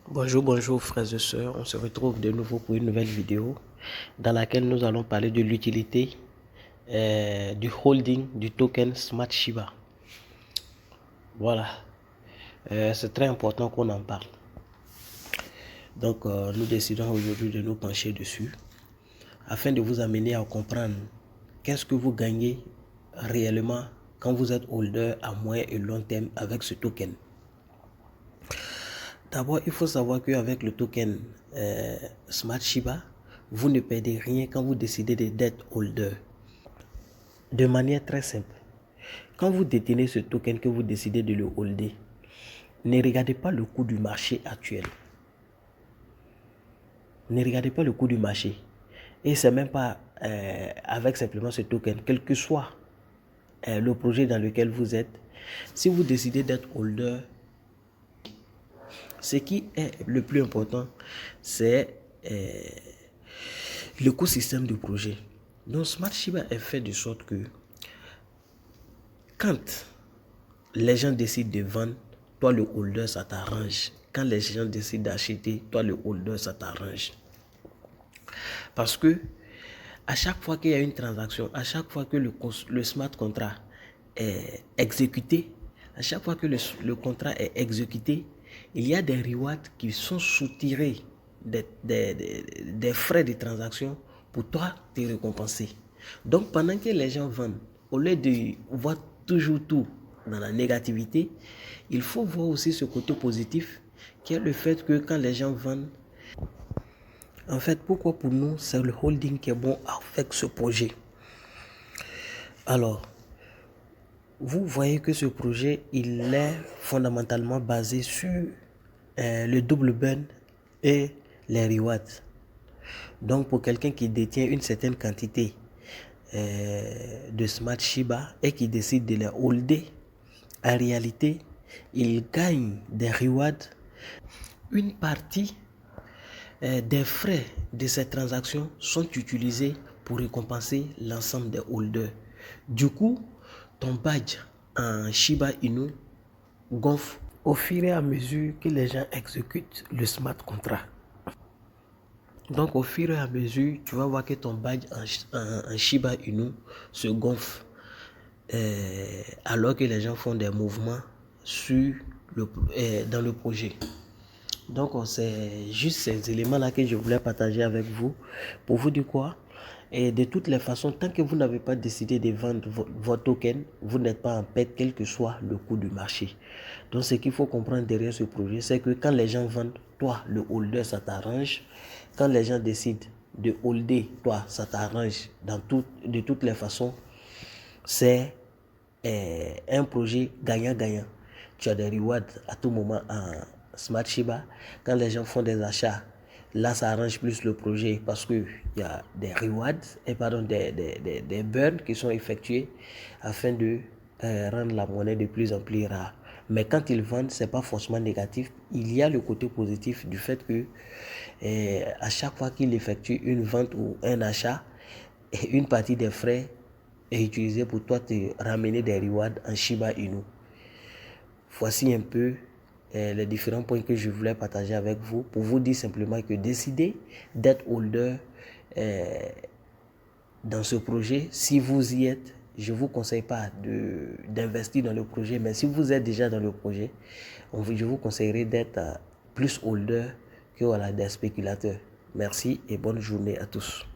Bonjour frères et sœurs, on se retrouve de nouveau pour une nouvelle vidéo dans laquelle nous allons parler de l'utilité du holding du token Smart Shiba. Voilà, c'est très important qu'on en parle. Donc nous décidons aujourd'hui de nous pencher dessus afin de vous amener à comprendre qu'est-ce que vous gagnez réellement quand vous êtes holder à moyen et long terme avec ce token. D'abord, il faut savoir qu'avec le token Smart Shiba, vous ne perdez rien quand vous décidez d'être holder. De manière très simple, quand vous détenez ce token que vous décidez de le holder, ne regardez pas le coût du marché actuel. Ne regardez pas le coût du marché. Et c'est même pas avec simplement ce token, quel que soit le projet dans lequel vous êtes, si vous décidez d'être holder, ce qui est le plus important, c'est l'écosystème du projet. Donc Smart Shiba est fait de sorte que quand les gens décident de vendre, toi le holder ça t'arrange. Quand les gens décident d'acheter, toi le holder ça t'arrange. Parce que à chaque fois qu'il y a une transaction, à chaque fois que le smart contract est exécuté, à chaque fois que le contrat est exécuté, il y a des rewards qui sont soutirés des frais de transaction pour toi te récompenser. Donc pendant que les gens vendent, au lieu de voir toujours tout dans la négativité, il faut voir aussi ce côté positif qui est le fait que quand les gens vendent, en fait, pourquoi pour nous, c'est le holding qui est bon avec ce projet. Alors, vous voyez que ce projet, il est fondamentalement basé sur le double burn et les rewards. Donc, pour quelqu'un qui détient une certaine quantité de Smart Shiba et qui décide de les holder, en réalité, il gagne des rewards. Une partie des frais de ces transactions sont utilisés pour récompenser l'ensemble des holders. Du coup, ton badge en Shiba Inu gonfle au fur et à mesure que les gens exécutent le smart contract. Donc au fur et à mesure, tu vas voir que ton badge en Shiba Inu se gonfle alors que les gens font des mouvements dans le projet. Donc c'est juste ces éléments-là que je voulais partager avec vous pour vous dire quoi. Et de toutes les façons, tant que vous n'avez pas décidé de vendre votre token, vous n'êtes pas en perte quel que soit le coût du marché. Donc ce qu'il faut comprendre derrière ce projet, c'est que quand les gens vendent, toi le holder ça t'arrange. Quand les gens décident de holder, toi ça t'arrange de toutes les façons. C'est un projet gagnant-gagnant. Tu as des rewards à tout moment en Smart Shiba. Quand les gens font des achats, là ça arrange plus le projet parce qu'il y a des rewards, des burns qui sont effectués afin de rendre la monnaie de plus en plus rare. Mais quand ils vendent, ce n'est pas forcément négatif. Il y a le côté positif du fait que à chaque fois qu'ils effectuent une vente ou un achat, une partie des frais est utilisée pour toi te ramener des rewards en Shiba Inu. Voici un peu les différents points que je voulais partager avec vous pour vous dire simplement que décidez d'être holder dans ce projet. Si vous y êtes, je ne vous conseille pas d'investir dans le projet, mais si vous êtes déjà dans le projet, je vous conseillerais d'être plus holder que des spéculateurs. Merci et bonne journée à tous.